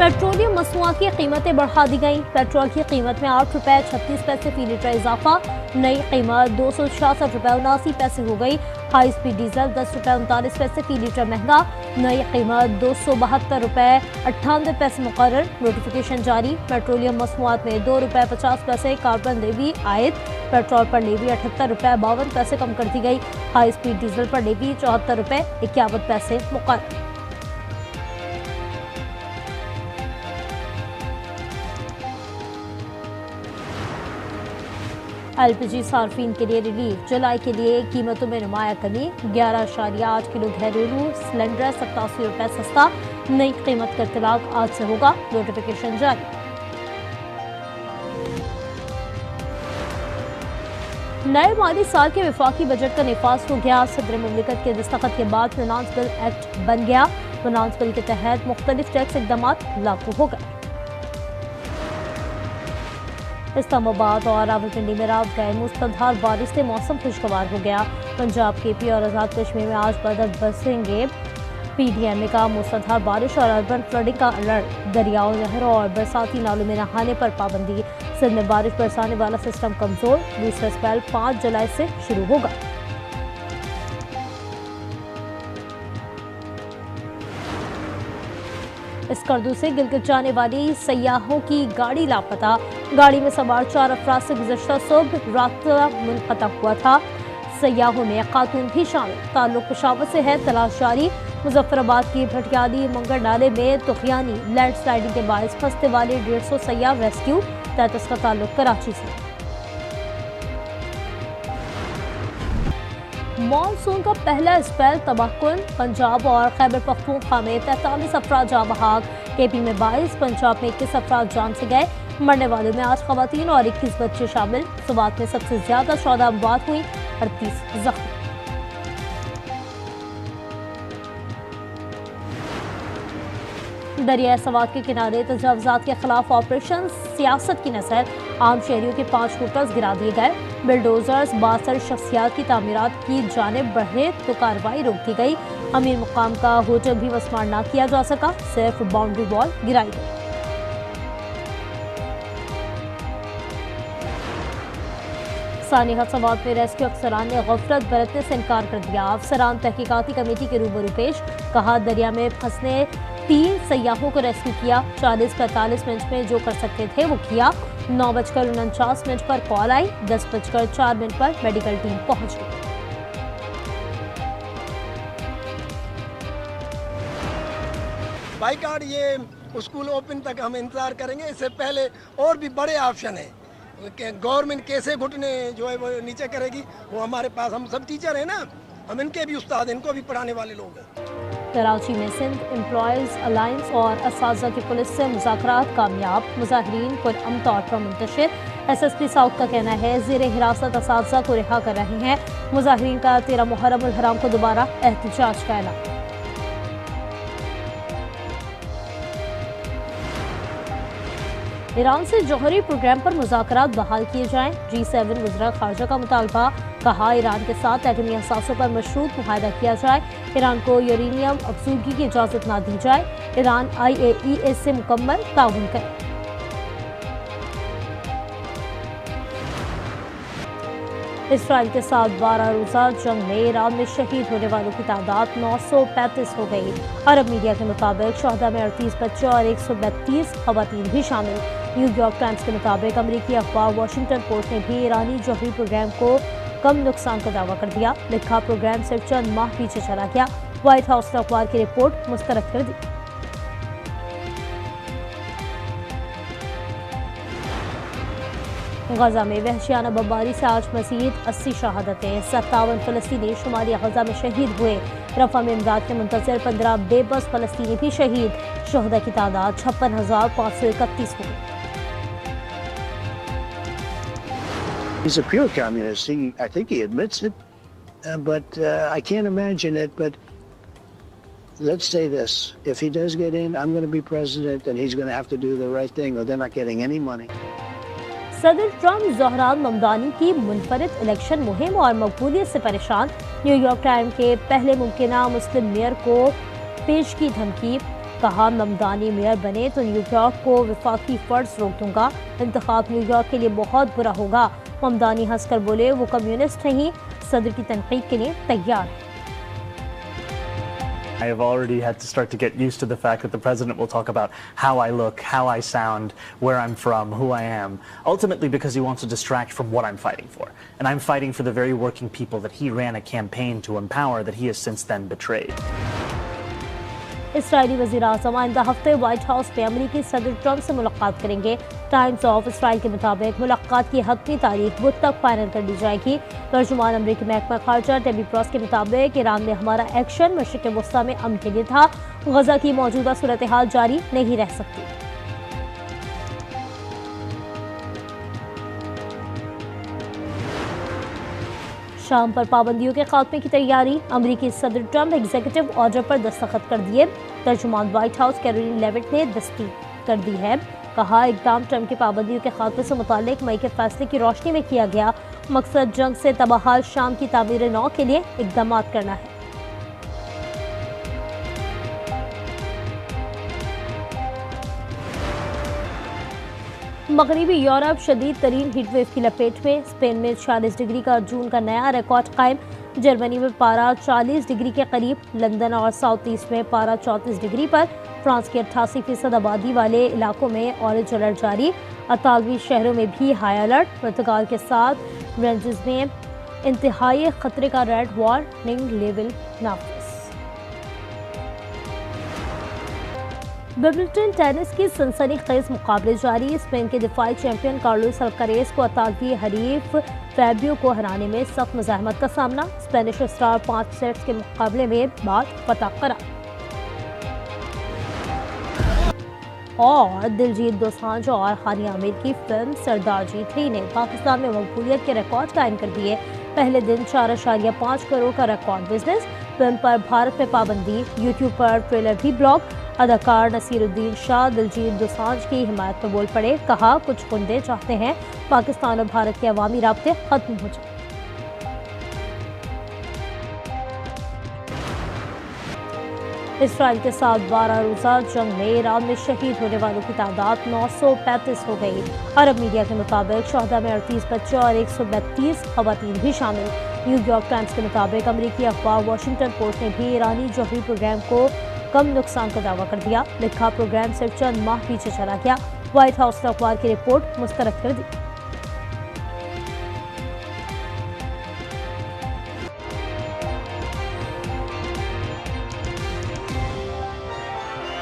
Petroleum मसनूआत की कीमतें बढ़ा दी गई। पेट्रोल की कीमत में 8 रुपये 36 पैसे फी लीटर इजाफा, नई कीमत 266 रुपये 79 पैसे हो गई। हाई स्पीड डीजल 10 रुपये 39 पैसे फी लीटर महंगा, नई कीमत 272 रुपये 98 पैसे मुकर्रर। नोटिफिकेशन जारी। पेट्रोलियम मसनूआत में 2 रुपये 50 पैसे कार्बन लेवी आयद, पेट्रोल पर लेवी 78 रुपये 52 पैसे कम कर दी गई। हाई स्पीड डीजल पर लेवी 74 रुपये 51 पैसे मुकर्रर। एलपीजी सार्फिन के लिए रिलीफ। जुलाई के लिए कीमतों में नुमाया कमी, 11.8 किलो घरेलू सिलेंडर 87 रुपये सस्ता, नई कीमत का इत्तलाक आज से होगा। नोटिफिकेशन जारी। नए माली साल के वफाकी बजट का निफाज हो गया। सदर मुमलिकत के दस्तखत के बाद फाइनेंस बिल एक्ट बन गया। फाइनेंस बिल के तहत मुख्तलिफ टैक्स इक़दाम लागू हो गए। इस्लामाबाद और रावलपिंडी में रात गए मूसलाधार बारिश से मौसम खुशगवार हो गया। पंजाब, केपी और आज़ाद कश्मीर में आज बादल बरसेंगे। पीडीएम ने कहा मूसलाधार बारिश और अर्बन फ्लडिंग का अलर्ट। दरियाओं, नहरों और बरसाती नालों में नहाने पर पाबंदी। सिंध में बारिश बरसाने वाला सिस्टम कमजोर, दूसरा स्पेल 5 जुलाई से शुरू होगा। स्कर्दू से गिलगित जाने वाली सयाहों की गाड़ी लापता। गाड़ी में सवार 4 अफराद से गुज़श्ता सुबह राब्ता मुनक़ता हुआ था। सयाहों में खातून भी शामिल। ताल्लुक पेशावर से है, तलाश जारी। मुजफ्फराबाद की भटियाली मंगर नाले में तुग़यानी लैंड स्लाइडिंग के बायस फंसने वाले 150 सयाह रेस्क्यू। 33 का ताल्लुक कराची से। मॉनसून का पहला स्पेल तबाहकुन। पंजाब और खैबर पख्तूनख्वा में 43 अफराद जाँ बहाक। केपी में 22, पंजाब में 21 अफराद जान से गए। मरने वालों में 8 खवातीन और 21 बच्चे शामिल। सुबात में सबसे ज्यादा 14 अमवात हुई, 38 जख्मी। दरिया सवात के किनारे तजावुज़ात के खिलाफ ऑपरेशन सियासत की नज़र। आम शहरियों के 5 होटल्स गिरा दिए गए। बिल्डोजर्स 62 शख्सियात की तामीरात की जानिब बढ़े तो कार्रवाई रोक दी गई। अमीर मुकाम का होटल भी मस्मार न किया जा सका, सिर्फ बाउंड्री वॉल गिराई गई। सानिया सवात में रेस्क्यू अफसरान ने गफलत बरतने से इनकार कर दिया। अफसरान तहकीकाती कमेटी के रूबरू पेश। कहा दरिया में फंसने 3 सयाहों को रेस्क्यू किया। 40-45 मिनट में जो कर सकते थे वो किया। 9:49 पर कॉल आई। 10:04 पर मेडिकल टीम पहुंच गई। बाइकाट ये स्कूल ओपन तक हम इंतजार करेंगे। इससे पहले और भी बड़े ऑप्शन है। गवर्नमेंट कैसे घुटने जो है वो नीचे करेगी, वो हमारे पास, हम सब टीचर हैं ना, हम इनके भी उस्ताद, इनको भी पढ़ाने वाले लोग हैं। कराची में सिंध एम्प्लॉयज़ अलायंस और असातिज़ा की पुलिस से मुज़ाकरात कामयाब। मुज़ाहिरीन पुरअमन तौर पर मुंतशिर। SSP साउथ का कहना है ज़ेर हिरासत असातिज़ा को रिहा कर रहे हैं। मुज़ाहिरीन का 13 मुहर्रम उल हराम को दोबारा एहतजाज का ऐलान। ईरान से जौहरी प्रोग्राम पर मुज़ाकरात बहाल किए जाएं। G7 वज़ीर ख़ारजा का मुतालबा। कहा ईरान के साथ एटमी असासों पर मशरूत मुआहदा किया जाए। ईरान को यूरेनियम अफज़ूगी की इजाज़त ना दी जाए। ईरान IAEA से मुकम्मल ताउन करे। इसराइल के साथ 12 रोज़ा जंग में ईरान में शहीद होने वालों की तादाद 935 हो गई। अरब मीडिया के मुताबिक शहदा में 38 बच्चे और 132 खवातीन भी शामिल। न्यूयॉर्क टाइम्स के मुताबिक अमरीकी अखबार वाशिंगटन पोस्ट ने भी ईरानी जौहरी प्रोग्राम को कम नुकसान का दावा कर दिया। लिखा प्रोग्राम सिर्फ चंद माह पीछे चला गया। व्हाइट हाउस ने अखबार की रिपोर्ट मुस्तरद कर दी। गजा में वहशियाना बमबारी से आज मजीद 80 शहादतें। 57 फलस्तीनी शुमाली गजा में शहीद हुए। रफा में इमदाद के मुंतज़िर 15 बेबस फलस्तीनी भी शहीद। शहदा की तादाद 56,531 हो गई। He's a pure communist. I think he admits it, but I can't imagine it. But let's say this: if he does get in, I'm going to be president, and he's going to have to do the right thing, or they're not getting any money. सदर Trump ज़हरान Mamdani की मुनफरिद election मुहिम और मकबूलियत से परेशान। New York time के पहले मुमकिना मुस्लिम mayor को पेश की धमकी। کہا ممدانی میئر بنے تو نیو یارک کو وفاقی فرض روک دوں گا، انتخاب نیو یارک کے لیے بہت برا ہوگا۔ ممدانی ہنس کر بولے وہ کمیونسٹ نہیں، صدر کی تنقید کے لیے تیار ہے۔ I have already had to start to get used to the fact that the president will talk about how I look, how I sound, where I'm from, who I am, ultimately because he wants to distract from what I'm fighting for. And I'm fighting for the very working people that he ran a campaign to empower that he has since then betrayed. اسرائیلی وزیر اعظم آئندہ ہفتے white house میں امریکی صدر Trump سے ملاقات کریں گے۔ ٹائمز آف اسرائیل کے مطابق ملاقات کی حتمی تاریخ بدھ تک فائنل کر دی جائے گی۔ ترجمان امریکی محکمہ خارجہ ٹیبی پراس کے مطابق ایران میں ہمارا ایکشن مشرق وسطیٰ میں امن کے لیے تھا، غزہ کی موجودہ صورتحال جاری نہیں رہ سکتی۔ شام پر پابندیوں کے خاتمے کی تیاری، امریکی صدر ٹرمپ ایگزیکٹو آرڈر پر دستخط کر دیے۔ ترجمان وائٹ ہاؤس کیرولین لیوٹ نے تصدیق کر دی ہے، کہا اقدام ٹرمپ کی پابندیوں کے خاتمے سے متعلق مئی کے فیصلے کی روشنی میں کیا گیا، مقصد جنگ سے تباہال شام کی تعمیر نو کے لیے اقدامات کرنا ہے۔ مغربی یورپ شدید ترین ہیٹ ویو کی لپیٹ میں، اسپین میں 46 ڈگری کا جون کا نیا ریکارڈ قائم، جرمنی میں پارہ 40 ڈگری کے قریب، لندن اور ساؤتھ ایسٹ میں پارہ 34 ڈگری پر، فرانس کے 88% آبادی والے علاقوں میں اورنج الرٹ جاری، اطالوی شہروں میں بھی ہائی الرٹ، پرتگال کے ساتھ رینجز میں انتہائی خطرے کا ریڈ وارننگ لیول نافذ۔ ومبلڈن ٹینس کی سنسنی خیز مقابلے جاری، اسپین کے دفاعی چیمپئن کارلوس الکریز کو اطالوی حریف فیبیو کو ہرانے میں سخت مزاحمت کا سامنا، اسپینش اسٹار 5 سیٹس کے مقابلے میں بعد فتح قرار۔ اور دلجیت دوسانجھ اور ہانی عامر کی فلم سردار جی 3 نے پاکستان میں مقبولیت کے ریکارڈ قائم کر دیے، پہلے دن 4.5 کروڑ کا ریکارڈ بزنس، فلم پر بھارت میں پابندی، یوٹیوب پر ٹریلر بھی بلاک، اداکار نصیر الدین شاہ دلجیت دوسانجھ کی حمایت میں بول پڑے، کہا کچھ گنڈے چاہتے ہیں پاکستان اور بھارت کے عوامی رابطے ختم ہو جائیں۔ اسرائیل کے ساتھ 12 روزہ جنگ میں ایران میں شہید ہونے والوں کی تعداد 935 ہو گئی، عرب میڈیا کے مطابق شہداء میں 38 بچے اور 132 خواتین بھی شامل۔ نیو یارک ٹائمز کے مطابق امریکی اخبار واشنگٹن پوسٹ نے بھی ایرانی جوہری پروگرام کو کم نقصان کا دعویٰ کر دیا، لکھا پروگرام صرف چند ماہ پیچھے چلا گیا، وائٹ ہاؤس نے اخبار کی رپورٹ مسترد کر دی۔